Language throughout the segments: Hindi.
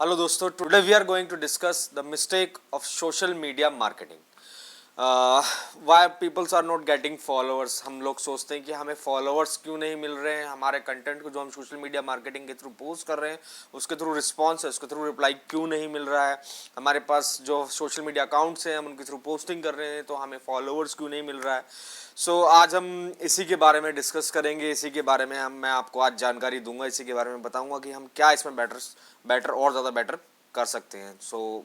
हेलो दोस्तों, today we are going to discuss the mistake of social media marketing. Why peoples are not getting followers. हम लोग सोचते हैं कि हमें फॉलोअर्स क्यों नहीं मिल रहे हैं, हमारे कंटेंट को जो हम सोशल मीडिया मार्केटिंग के थ्रू पोस्ट कर रहे हैं उसके थ्रू रिस्पॉन्स है, उसके थ्रू रिप्लाई क्यों नहीं मिल रहा है। हमारे पास जो सोशल मीडिया अकाउंट्स हैं हम उनके थ्रू पोस्टिंग कर रहे हैं तो हमें फॉलोअर्स क्यों नहीं मिल रहा है। आज हम इसी के बारे में डिस्कस करेंगे, इसी के बारे में मैं आपको आज जानकारी दूंगा, इसी के बारे में बताऊंगा कि हम क्या इसमें बेटर और ज़्यादा बेटर कर सकते हैं।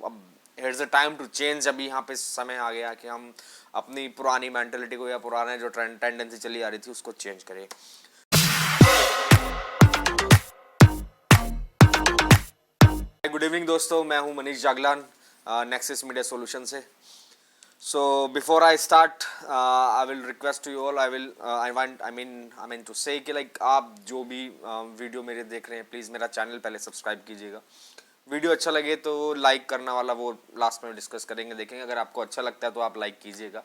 अब it's the time to change. अभी यहाँ पे समय आ गया कि हम अपनी पुरानी मेंटेलिटी को या पुराने जो टेंडेंसी चली आ रही थी उसको चेंज करें। गुड इवनिंग दोस्तों, मैं हूँ Manish Jaglan Nexis media solution से। So before I start, I will request to you all. I mean to say कि like आप जो भी वीडियो मेरे देख रहे हैं प्लीज़ मेरा चैनल पहले सब्सक्राइब कीजिएगा। वीडियो अच्छा लगे तो लाइक करना वाला वो लास्ट में डिस्कस करेंगे, देखेंगे। अगर आपको अच्छा लगता है तो आप लाइक कीजिएगा,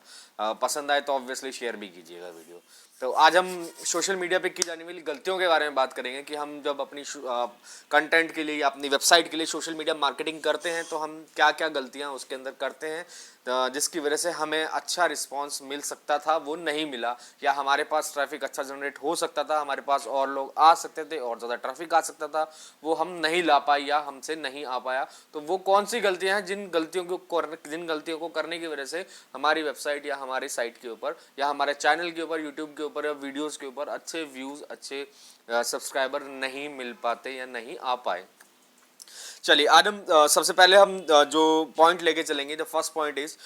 पसंद आए तो ऑब्वियसली शेयर भी कीजिएगा वीडियो। तो आज हम सोशल मीडिया पे की जाने वाली गलतियों के बारे में बात करेंगे कि हम जब अपनी कंटेंट के लिए, अपनी वेबसाइट के लिए सोशल मीडिया मार्केटिंग करते हैं तो हम क्या क्या गलतियां उसके अंदर करते हैं जिसकी वजह से हमें अच्छा रिस्पांस मिल सकता था वो नहीं मिला, या हमारे पास ट्रैफिक अच्छा जनरेट हो सकता था, हमारे पास और लोग आ सकते थे और ज़्यादा ट्रैफिक आ सकता था, वो हम नहीं ला पाए या हमसे नहीं आ पाया। तो वो कौन सी गलतियां हैं जिन गलतियों को करने की वजह से हमारी वेबसाइट या हमारी साइट के ऊपर या हमारे चैनल के ऊपर, यूट्यूब के ऊपर या वीडियोज़ के ऊपर अच्छे व्यूज़, अच्छे सब्सक्राइबर नहीं मिल पाते या नहीं आ पाए। चलिए आज हम सबसे पहले हम जो पॉइंट लेके चलेंगे, द फर्स्ट पॉइंट इज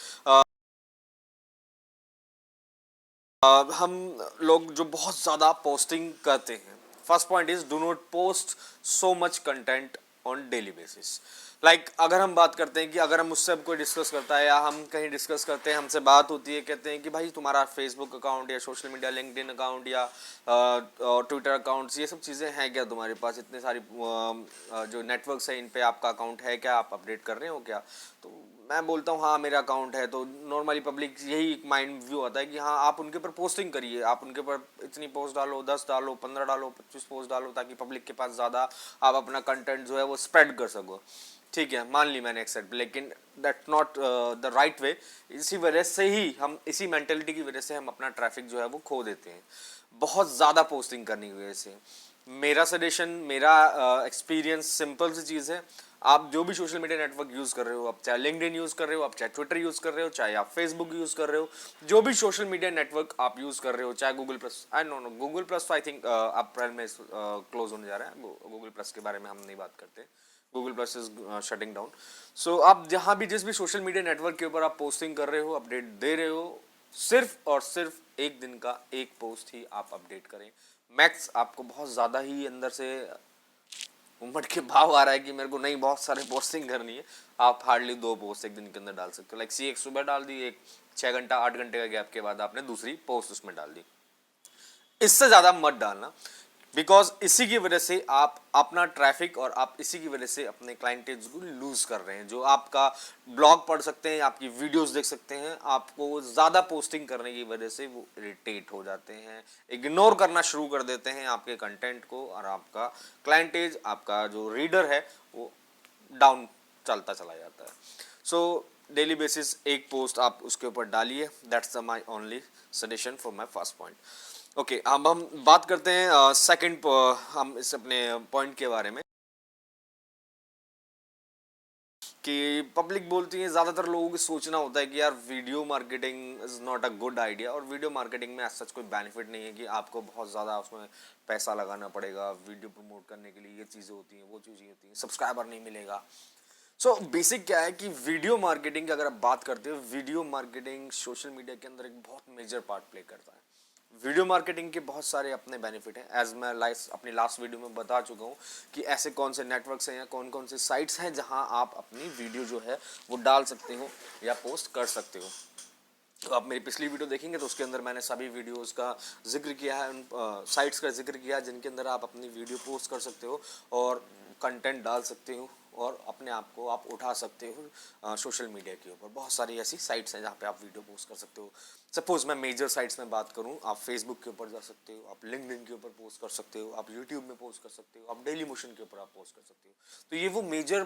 हम लोग जो बहुत ज़्यादा पोस्टिंग करते हैं। First point is do not post so much content on daily basis. Like अगर हम बात करते हैं कि अगर हम मुझसे कोई डिस्कस करता है या हम कहीं डिस्कस करते हैं, हमसे बात होती है, कहते हैं कि भाई तुम्हारा फेसबुक अकाउंट या सोशल मीडिया लिंक्डइन अकाउंट या ट्विटर अकाउंट्स, ये सब चीज़ें हैं क्या तुम्हारे पास, इतने सारी जो नेटवर्क्स हैं इन पे आपका अकाउंट है क्या, आप अपडेट कर रहे हो क्या। तो मैं बोलता हूँ हाँ मेरा अकाउंट है। तो नॉर्मली पब्लिक यही माइंड व्यू आता है कि हाँ आप उनके ऊपर पोस्टिंग करिए, आप उनके ऊपर इतनी पोस्ट डालो, 10 डालो, 15 डालो, 25 पोस्ट डालो, ताकि पब्लिक के पास ज़्यादा आप अपना कंटेंट जो है वो स्प्रेड कर सको। ठीक है, मान ली मैंने एक्सेप्ट, लेकिन that not the right way. इसी वजह से ही हम, इसी मेंटेलिटी की वजह से हम अपना ट्रैफिक जो है वो खो देते हैं, बहुत ज़्यादा पोस्टिंग करने की वजह से। मेरा सजेशन, मेरा एक्सपीरियंस सिंपल सी चीज़ है। आप जो भी सोशल मीडिया नेटवर्क यूज़ कर रहे हो, आप चाहे लिंक्डइन यूज़ कर रहे हो, आप चाहे ट्विटर यूज़ कर रहे हो, चाहे आप फेसबुक यूज़ कर रहे हो, जो भी सोशल मीडिया नेटवर्क आप यूज़ कर रहे हो, चाहे Google plus, I know Google plus तो आई थिंक अप्रैल में क्लोज होने जा रहा है, गूगल प्लस के बारे में हम नहीं बात करते, Google plus is shutting down. आप जहाँ भी जिस भी सोशल मीडिया नेटवर्क के ऊपर आप पोस्टिंग कर रहे हो, अपडेट दे रहे हो, सिर्फ और सिर्फ एक दिन का एक पोस्ट ही आप अपडेट करें मैक्स। आपको बहुत ज़्यादा ही अंदर से उमड़ के भाव आ रहा है कि मेरे को नहीं बहुत सारे पोस्टिंग करनी है, आप हार्डली 2 पोस्ट एक दिन के अंदर डाल सकते हो। लाइक सी एक सुबह डाल दी, एक 6 घंटा 8 घंटे का गैप के बाद आपने दूसरी पोस्ट उसमें डाल दी, इससे ज़्यादा मत डालना। बिकॉज इसी की वजह से आप अपना ट्रैफिक और आप इसी की वजह से अपने क्लाइंटेज को लूज कर रहे हैं, जो आपका ब्लॉग पढ़ सकते हैं, आपकी वीडियोस देख सकते हैं, आपको ज़्यादा पोस्टिंग करने की वजह से वो इरिटेट हो जाते हैं, इग्नोर करना शुरू कर देते हैं आपके कंटेंट को, और आपका क्लाइंटेज, आपका जो रीडर है वो डाउन चलता चला जाता है। डेली बेसिस एक पोस्ट आप उसके ऊपर डालिए, that's my only suggestion for my first point. Okay, अब हम बात करते हैं सेकंड, हम इस अपने पॉइंट के बारे में कि पब्लिक बोलती है, ज़्यादातर लोगों को सोचना होता है कि यार video marketing is not a good idea, और वीडियो मार्केटिंग में ऐसा कोई बेनिफिट नहीं है कि आपको बहुत ज़्यादा उसमें पैसा लगाना पड़ेगा, वीडियो प्रमोट करने के लिए ये चीज़ें होती हैं, वो चीज़ें होती हैं, सब्सक्राइबर नहीं मिलेगा। बेसिक क्या है कि वीडियो मार्केटिंग की अगर आप बात करते हो, वीडियो मार्केटिंग सोशल मीडिया के अंदर एक बहुत मेजर पार्ट प्ले करता है। वीडियो मार्केटिंग के बहुत सारे अपने बेनिफिट हैं, एज मैं अपनी लास्ट वीडियो में बता चुका हूँ कि ऐसे कौन से नेटवर्क्स हैं या कौन कौन से साइट्स हैं जहाँ आप अपनी वीडियो जो है वो डाल सकते हो या पोस्ट कर सकते हो। तो आप मेरी पिछली वीडियो देखेंगे तो उसके अंदर मैंने सभी वीडियोस का जिक्र किया है, उन साइट्स का जिक्र किया है जिनके अंदर आप अपनी वीडियो पोस्ट कर सकते हो और कंटेंट डाल सकते हो और अपने आप को आप उठा सकते हो सोशल मीडिया के ऊपर। बहुत सारी ऐसी साइट्स हैं जहाँ पे आप वीडियो पोस्ट कर सकते हो। सपोज मैं मेजर साइट्स में बात करूं, आप फेसबुक के ऊपर जा सकते हो, आप लिंक्डइन के ऊपर पोस्ट कर सकते हो, आप यूट्यूब में पोस्ट कर सकते हो, आप डेली मोशन के ऊपर आप पोस्ट कर सकते हो। तो ये वो मेजर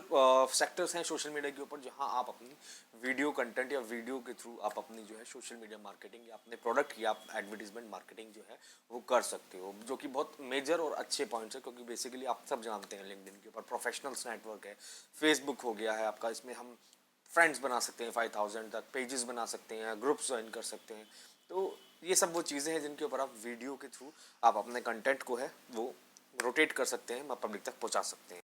सेक्टर्स हैं सोशल मीडिया के ऊपर जहां आप अपनी वीडियो कंटेंट या वीडियो के थ्रू आप अपनी जो है सोशल मीडिया मार्केटिंग या अपने प्रोडक्ट की आप एडवर्टीजमेंट मार्केटिंग जो है वो कर सकते हो, जो कि बहुत मेजर और अच्छे पॉइंट्स है, क्योंकि बेसिकली आप सब जानते हैं लिंक्डइन के ऊपर प्रोफेशनल्स नेटवर्क है, फेसबुक हो गया है आपका, इसमें हम फ्रेंड्स बना सकते हैं 5000 तक, पेजेस बना सकते हैं, ग्रुप्स ज्वाइन कर सकते हैं। तो ये सब वो चीज़ें हैं जिनके ऊपर आप वीडियो के थ्रू आप अपने कंटेंट को है वो रोटेट कर सकते हैं, पब्लिक तक पहुंचा सकते हैं।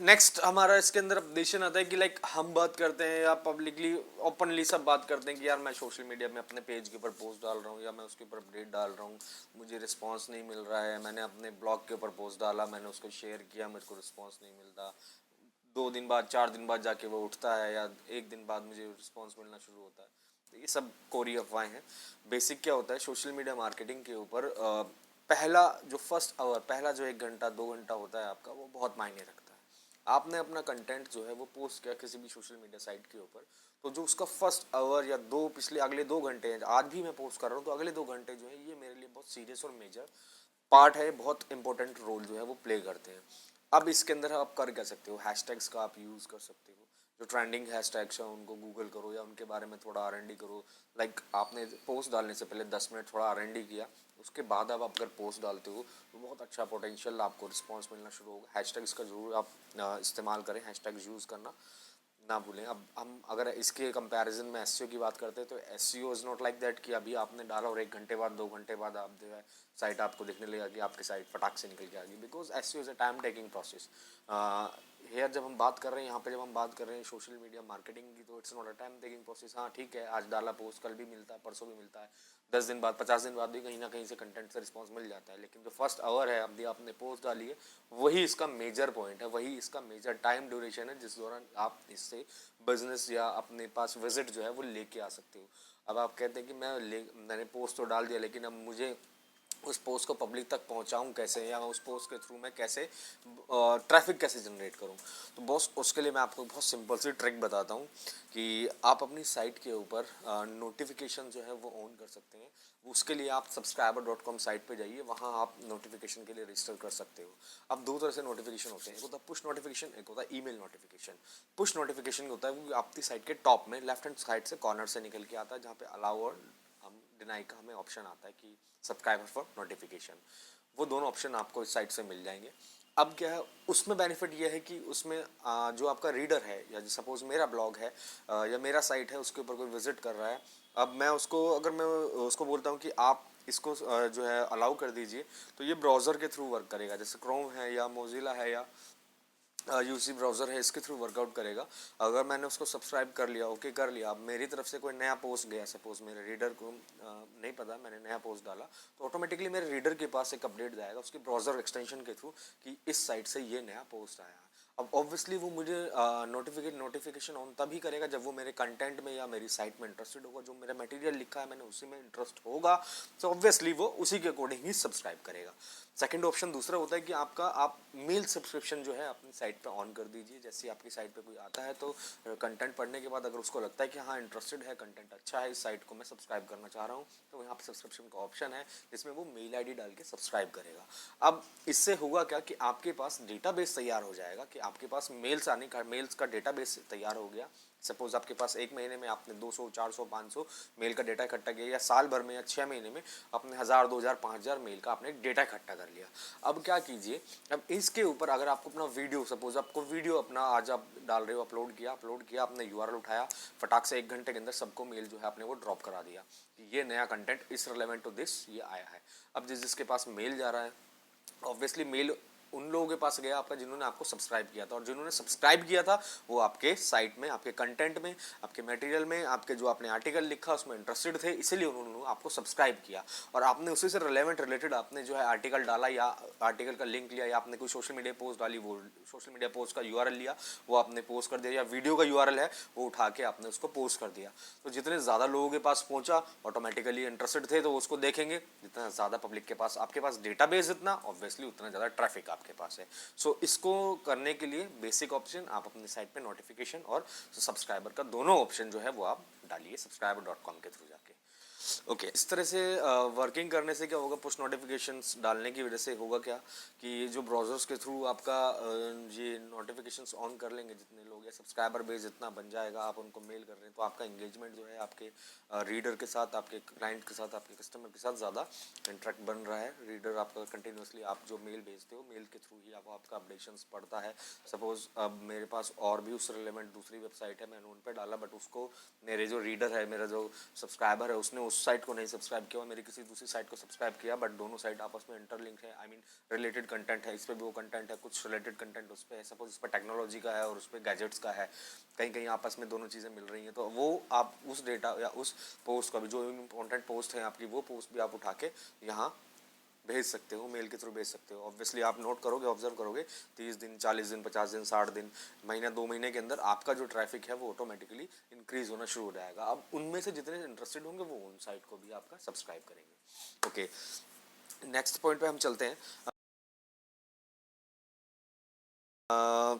नेक्स्ट हमारा इसके अंदर अपडेशन आता है कि लाइक हम बात करते हैं या पब्लिकली ओपनली सब बात करते हैं कि यार मैं सोशल मीडिया में अपने पेज के ऊपर पोस्ट डाल रहा हूँ या मैं उसके ऊपर अपडेट डाल रहा हूँ, मुझे रिस्पांस नहीं मिल रहा है, मैंने अपने ब्लॉग के ऊपर पोस्ट डाला, मैंने उसको शेयर किया, मेरे को रिस्पांस नहीं मिलता, 2 दिन बाद 4 दिन बाद जाके वो उठता है या 1 दिन बाद मुझे रिस्पांस मिलना शुरू होता है। तो ये सब कोरी अफवाहें हैं। बेसिक क्या होता है सोशल मीडिया मार्केटिंग के ऊपर, पहला जो फर्स्ट आवर, पहला जो 1 घंटा 2 घंटा होता है आपका, वो बहुत मायने रखता है। आपने अपना कंटेंट जो है वो पोस्ट किया किसी भी सोशल मीडिया साइट के ऊपर, तो जो उसका फर्स्ट आवर या दो पिछले अगले 2 घंटे हैं, आज भी मैं पोस्ट कर रहा हूँ तो अगले 2 घंटे जो है ये मेरे लिए बहुत सीरियस और मेजर पार्ट है, बहुत इंपॉर्टेंट रोल जो है वो प्ले करते हैं। अब इसके अंदर आप कर क्या सकते हो, हैशटैग्स का आप यूज़ कर सकते हो, जो ट्रेंडिंग हैशटैग्स हैं उनको गूगल करो या उनके बारे में थोड़ा R&D करो। लाइक आपने पोस्ट डालने से पहले 10 मिनट थोड़ा R&D किया, उसके बाद अब आप अगर पोस्ट डालते हो तो बहुत अच्छा पोटेंशियल आपको रिस्पांस मिलना शुरू होगा। हैशटैग्स का जरूर आप इस्तेमाल करें, हैशटैग्स यूज़ करना ना भूलें। अब हम अगर इसके कंपैरिजन में एसईओ की बात करते हैं तो SEO is not like that कि अभी आपने डाला और 1 घंटे बाद 2 घंटे बाद आप जो है साइट आपको दिखने लगेगा कि आपकी साइट फटाक से निकल के आ गई, because SEO is a time taking process. Here जब हम बात कर रहे हैं यहाँ पे, जब हम बात कर रहे हैं सोशल मीडिया मार्केटिंग की, तो it's not a time taking process. हाँ ठीक है, आज डाला पोस्ट कल भी मिलता है, परसों भी मिलता है, 10 दिन बाद 50 दिन बाद भी कहीं ना कहीं से कंटेंट से रिस्पांस मिल जाता है, लेकिन जो फर्स्ट आवर है अभी आपने पोस्ट डाली है वही इसका मेजर पॉइंट है, वही इसका मेजर टाइम ड्यूरेशन है जिस दौरान आप इससे बिजनेस या अपने पास विजिट जो है वो लेके आ सकते हो। अब आप कहते हैं कि मैंने पोस्ट तो डाल दिया, लेकिन अब मुझे उस पोस्ट को पब्लिक तक पहुंचाऊं कैसे, या उस पोस्ट के थ्रू मैं कैसे ट्रैफिक कैसे जनरेट करूं। तो बॉस उसके लिए मैं आपको बहुत सिंपल सी ट्रिक बताता हूं कि आप अपनी साइट के ऊपर नोटिफिकेशन जो है वो ऑन कर सकते हैं। उसके लिए आप subscriber.com साइट पे जाइए, वहाँ आप नोटिफिकेशन के लिए रजिस्टर कर सकते हो। अब 2 तरह से नोटिफिकेशन होते हैं, एक होता है पुश नोटिफिकेशन, एक होता है ईमेल नोटिफिकेशन। पुश नोटिफिकेशन होता है वो आपकी साइट के टॉप में लेफ्ट हैंड साइड से कॉर्नर से निकल के आता है, जहाँ पे अलाउ और हम डिनाई का हमें ऑप्शन आता है कि सब्सक्राइबर फॉर नोटिफिकेशन। वो दोनों ऑप्शन आपको इस साइट से मिल जाएंगे। अब क्या है उसमें बेनिफिट ये है कि उसमें जो आपका रीडर है, या सपोज मेरा ब्लॉग है या मेरा साइट है, उसके ऊपर कोई विजिट कर रहा है, अब मैं उसको अगर मैं उसको बोलता हूँ कि आप इसको जो है अलाउ कर दीजिए, तो ये ब्राउज़र के थ्रू वर्क करेगा, जैसे क्रोम है या मोजिला है या यूसी ब्राउज़र है, इसके थ्रू वर्कआउट करेगा। अगर मैंने उसको सब्सक्राइब कर लिया, ओके कर लिया, अब मेरी तरफ से कोई नया पोस्ट गया, सपोज मेरे रीडर को नहीं पता मैंने नया पोस्ट डाला, तो ऑटोमेटिकली मेरे रीडर के पास एक अपडेट जाएगा उसके ब्राउज़र एक्सटेंशन के थ्रू कि इस साइट से ये नया पोस्ट आया। अब ऑब्वियसली वो मुझे नोटिफिकेशन ऑन तभी करेगा जब वो मेरे कंटेंट में या मेरी साइट में इंटरेस्टेड होगा, जो मेरा मटेरियल लिखा है मैंने उसी में इंटरेस्ट होगा, तो ऑब्वियसली वो उसी के अकॉर्डिंग ही सब्सक्राइब करेगा। सेकंड ऑप्शन दूसरा होता है कि आप मेल सब्सक्रिप्शन जो है अपनी साइट पे ऑन कर दीजिए। जैसे आपकी साइट पे कोई आता है तो कंटेंट पढ़ने के बाद अगर उसको लगता है कि हाँ इंटरेस्टेड है, कंटेंट अच्छा है, इस साइट को मैं सब्सक्राइब करना चाह रहा हूँ, तो यहाँ पे सब्सक्रिप्शन का ऑप्शन है जिसमें वो मेल आईडी डाल के सब्सक्राइब करेगा। अब इससे होगा क्या कि आपके पास डेटाबेस तैयार हो जाएगा, कि आपके पास मेल्स का डेटाबेस तैयार हो गया। सपोज आपके पास 1 महीने में आपने 200 400 500 मेल का डेटा इकट्ठा किया, या साल भर में या 6 महीने में आपने 1000 2000 5000 मेल का आपने डेटा इकट्ठा कर लिया। अब क्या कीजिए, अब इसके ऊपर अगर आपको अपना वीडियो, सपोज आपको वीडियो अपना आज आप डाल रहे हो, अपलोड किया आपने, यूआरएल उठाया, फटाक से 1 घंटे के अंदर सबको मेल जो है आपने वो ड्रॉप करा दिया कि ये नया कंटेंट इस रिलेवेंट टू दिस ये आया है। अब जिसके पास मेल जा रहा है, ऑब्वियसली मेल उन लोगों के पास गया आपका जिन्होंने आपको सब्सक्राइब किया था, और जिन्होंने सब्सक्राइब किया था वो आपके साइट में, आपके कंटेंट में, आपके मटेरियल में, आपके जो आपने आर्टिकल लिखा उसमें इंटरेस्टेड थे, इसीलिए उन्होंने आपको सब्सक्राइब किया। और आपने उसी से रिलेटेड आपने जो है आर्टिकल डाला, या आर्टिकल का लिंक लिया, या आपने कोई सोशल मीडिया पोस्ट डाली, वो सोशल मीडिया पोस्ट का यूआरएल लिया, वो आपने पोस्ट कर दिया, या वीडियो का यूआरएल है वो उठा के आपने उसको पोस्ट कर दिया। तो जितने ज़्यादा लोगों के पास पहुंचा, ऑटोमेटिकली इंटरेस्टेड थे तो उसको देखेंगे, जितना ज़्यादा पब्लिक के पास, आपके पास डेटाबेस जितना, ऑब्वियसली उतना ज़्यादा ट्रैफिक आपके पास है। सो इसको करने के लिए बेसिक ऑप्शन, आप अपनी साइट पे नोटिफिकेशन और सब्सक्राइबर का दोनों ऑप्शन जो है वो आप डालिए subscriber.com के थ्रू जाके। ओके इस तरह से वर्किंग करने से क्या होगा, पुश नोटिफिकेशंस डालने की वजह से होगा क्या कि जो ब्राउजर्स के थ्रू आपका ये नोटिफिकेशंस ऑन कर लेंगे जितने लोग, या सब्सक्राइबर बेस जितना बन जाएगा, आप उनको मेल कर रहे हैं, तो आपका एंगेजमेंट जो है आपके रीडर के साथ, आपके क्लाइंट के साथ, आपके कस्टमर के साथ ज़्यादा इंटरेक्ट बन रहा है। रीडर आपका कंटिन्यूसली आप जो मेल भेजते हो, मेल के थ्रू ही आपका अपडेशंस पढ़ता है। सपोज अब मेरे पास और भी उससे रिलेवेंट दूसरी वेबसाइट है, मैंने उन पर डाला, बट उसको मेरे जो रीडर है, मेरा जो सब्सक्राइबर है, उसने उस साइट को नहीं सब्सक्राइब किया और मेरी किसी दूसरी साइट को सब्सक्राइब किया, बट दोनों साइट आपस में इंटरलिंक है, आई मीन रिलेटेड कंटेंट है, इस पर भी वो कंटेंट है, कुछ रिलेटेड कंटेंट उस पर है, सपोज इस पर टेक्नोलॉजी का है और उस पर गैजेट्स का है, कहीं कहीं आपस में दोनों चीज़ें मिल रही हैं, तो वो आप उस डेटा या उस पोस्ट का भी, जो इंपॉर्टेंट पोस्ट है आपकी, वो पोस्ट भी आप उठा के यहाँ भेज सकते हो, मेल के थ्रू भेज सकते हो। ऑब्वियसली आप नोट करोगे, ऑब्जर्व करोगे, 30 दिन, 40 दिन, 50 दिन, 60 दिन, महीना, 2 महीने के अंदर आपका जो ट्रैफिक है वो ऑटोमेटिकली इंक्रीज होना शुरू हो जाएगा। अब उनमें से जितने इंटरेस्टेड होंगे वो उन साइट को भी आपका सब्सक्राइब करेंगे। ओके नेक्स्ट पॉइंट पे हम चलते हैं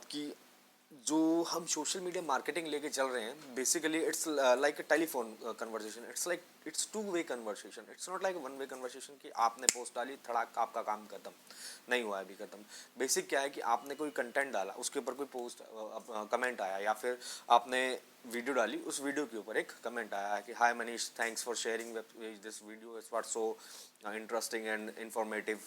कि जो हम सोशल मीडिया मार्केटिंग लेके चल रहे हैं, basically it's like a telephone conversation, it's like it's two way conversation, it's not like one way conversation कि आपने पोस्ट डाली धड़ाक आपका काम खत्म, नहीं हुआ अभी खत्म। बेसिक क्या है कि आपने कोई कंटेंट डाला, उसके ऊपर कोई पोस्ट कमेंट आया, या फिर आपने वीडियो डाली, उस वीडियो के ऊपर एक कमेंट आया है कि hi Manish, thanks for sharing this video, it's what so interesting and informative.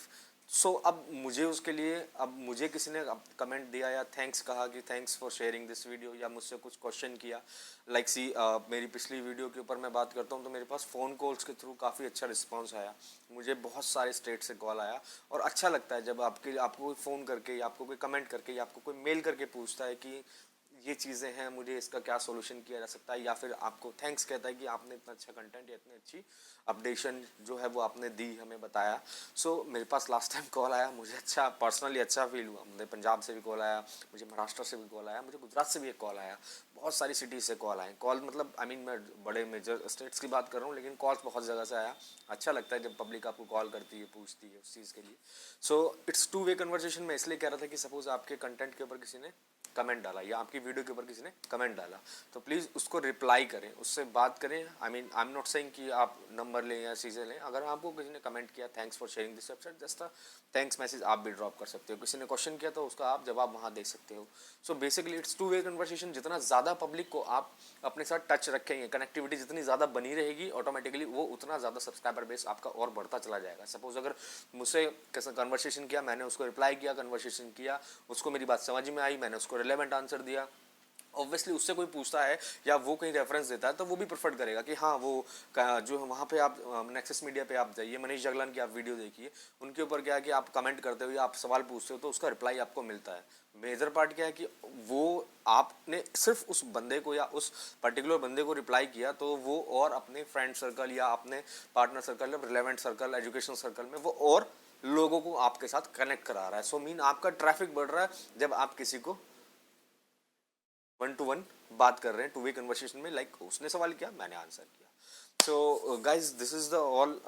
So अब मुझे उसके लिए, अब मुझे किसी ने कमेंट दिया या थैंक्स कहा कि thanks for sharing this video, या मुझसे कुछ क्वेश्चन किया, लाइक सी मेरी पिछली वीडियो के ऊपर मैं बात करता हूँ तो मेरे पास फ़ोन कॉल्स के थ्रू काफ़ी अच्छा रिस्पांस आया, मुझे बहुत सारे स्टेट से कॉल आया, और अच्छा लगता है जब आपको कोई फ़ोन करके या आपको कोई कमेंट करके या आपको कोई मेल करके पूछता है कि ये चीज़ें हैं, मुझे इसका क्या सोल्यूशन किया जा सकता है, या फिर आपको थैंक्स कहता है कि आपने इतना अच्छा कंटेंट या इतनी अच्छी अपडेशन जो है वो आपने दी, हमें बताया। सो मेरे पास लास्ट टाइम कॉल आया, मुझे अच्छा पर्सनली अच्छा फील हुआ, मुझे पंजाब से भी कॉल आया, मुझे महाराष्ट्र से भी कॉल आया, मुझे गुजरात से भी एक कॉल आया, बहुत सारी सिटीज़ से कॉल आए। कॉल मतलब आई मीन मैं बड़े मेजर स्टेट्स की बात कर रहा हूँ, लेकिन कॉल्स बहुत जगह से आया। अच्छा लगता है जब पब्लिक आपको कॉल करती है, पूछती है उस चीज़ के लिए। So it's two way conversation. मैं इसलिए कह रहा था कि सपोज आपके कंटेंट के ऊपर किसी ने कमेंट डाला या आपकी वीडियो के ऊपर किसी ने कमेंट डाला, तो प्लीज़ उसको रिप्लाई करें, उससे बात करें। आई एम नॉट सेइंग कि आप नंबर लें या चीज़ें लें। अगर आपको किसी ने कमेंट किया thanks for sharing this website, just thanks message आप भी ड्रॉप कर सकते हो। किसी ने क्वेश्चन किया तो उसका आप जवाब वहाँ दे सकते हो। So basically it's two way conversation. जितना ज़्यादा पब्लिक को आप अपने साथ टच रखेंगे, कनेक्टिविटी जितनी ज़्यादा बनी रहेगी, ऑटोमेटिकली वो उतना ज़्यादा सब्सक्राइबर बेस आपका और बढ़ता चला जाएगा। सपोज अगर मुझसे कैसा कन्वर्सेशन किया, मैंने उसको रिप्लाई किया, कन्वर्सेशन किया, उसको मेरी बात समझ में आई, मैंने उसको रिलेवेंट आंसर दिया, ऑब्वियसली उससे कोई पूछता है या वो कहीं रेफरेंस देता है तो वो भी प्रेफर करेगा कि हाँ वो जो वहाँ पे आप नेक्सस मीडिया पे आप जाइए, मनीष जगलान की आप वीडियो देखिए, उनके ऊपर क्या है कि आप कमेंट करते हो या आप सवाल पूछते हो तो उसका रिप्लाई आपको मिलता है। मेजर पार्ट क्या है कि वो आपने सिर्फ उस बंदे को या उस पर्टिकुलर बंदे को रिप्लाई किया तो वो और अपने फ्रेंड सर्कल या अपने पार्टनर सर्कल या रिलेवेंट सर्कल, एजुकेशन सर्कल में वो और लोगों को आपके साथ कनेक्ट करा रहा है। सो मीन आपका ट्रैफिक बढ़ रहा है जब आप किसी को 1 to 1 बात कर रहे हैं, टू वे कन्वर्सेशन में, लाइक उसने सवाल किया, मैंने आंसर किया। So guys this is the all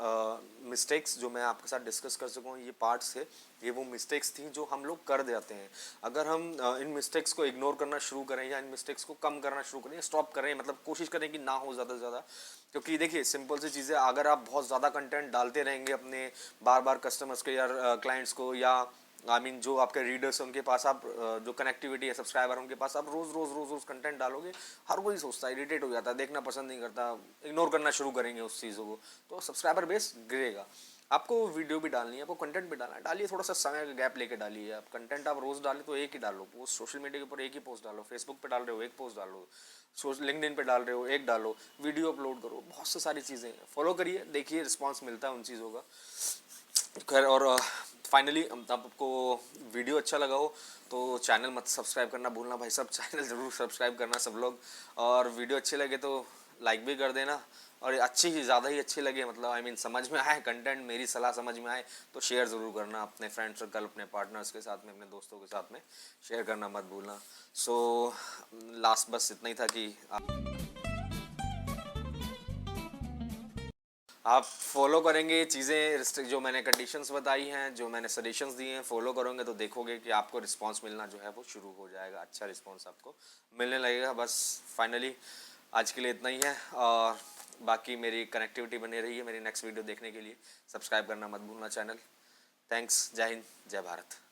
mistakes जो मैं आपके साथ डिस्कस कर सकूँ। ये पार्ट्स थे, ये वो मिस्टेक्स थी जो हम लोग कर जाते हैं। अगर हम इन मिस्टेक्स को इग्नोर करना शुरू करें या इन मिस्टेक्स को कम करना शुरू करें, स्टॉप करें, मतलब कोशिश करें कि ना हो ज़्यादा से ज़्यादा। क्योंकि देखिए सिंपल सी चीज़ें, अगर आप बहुत ज़्यादा कंटेंट डालते रहेंगे अपने बार बार कस्टमर्स को या क्लाइंट्स को, या आई मीन जो आपके रीडर्स हैं उनके पास आप जो कनेक्टिविटी है, सब्सक्राइबर उनके पास आप रोज़ रोज़ रोज़ रोज़ कंटेंट डालोगे, हर कोई सोचता है, इरिटेट हो जाता है, देखना पसंद नहीं करता, इग्नोर करना शुरू करेंगे उस चीज़ों को, तो सब्सक्राइबर बेस गिरेगा। आपको वीडियो भी डालनी है, आपको कंटेंट भी डालना है, डालिए, थोड़ा सा समय का गैप लेके डालिए। आप कंटेंट आप रोज़ डालें तो एक ही डालो पोस्ट, सोशल मीडिया के ऊपर एक ही पोस्ट डालो, फेसबुक पे डाल रहे हो एक पोस्ट डालो, लिंक्डइन पे डाल रहे हो एक डालो, वीडियो अपलोड करो, बहुत सी सारी चीज़ें हैं, फॉलो करिए, देखिए रिस्पॉन्स मिलता है उन चीज़ों का। खैर, और फाइनली आपको वीडियो अच्छा लगा हो तो चैनल मत सब्सक्राइब करना भूलना भाई साहब, चैनल ज़रूर सब्सक्राइब करना सब लोग, और वीडियो अच्छे लगे तो लाइक भी कर देना, और अच्छी ही ज़्यादा ही अच्छी लगे, मतलब आई मीन समझ में आए कंटेंट, मेरी सलाह समझ में आए तो शेयर ज़रूर करना अपने फ्रेंड सर्कल, अपने पार्टनर्स के साथ में, अपने दोस्तों के साथ में शेयर करना मत भूलना। सो लास्ट बस इतना ही था कि आप फॉलो करेंगे ये चीज़ें, जो मैंने कंडीशंस बताई हैं, जो मैंने सजेशंस दिए हैं, फॉलो करोगे तो देखोगे कि आपको रिस्पांस मिलना जो है वो शुरू हो जाएगा, अच्छा रिस्पांस आपको मिलने लगेगा। बस फाइनली आज के लिए इतना ही है, और बाकी मेरी कनेक्टिविटी बनी रही है मेरी नेक्स्ट वीडियो देखने के लिए। सब्सक्राइब करना मत भूलना चैनल। थैंक्स, जय हिंद, जय भारत।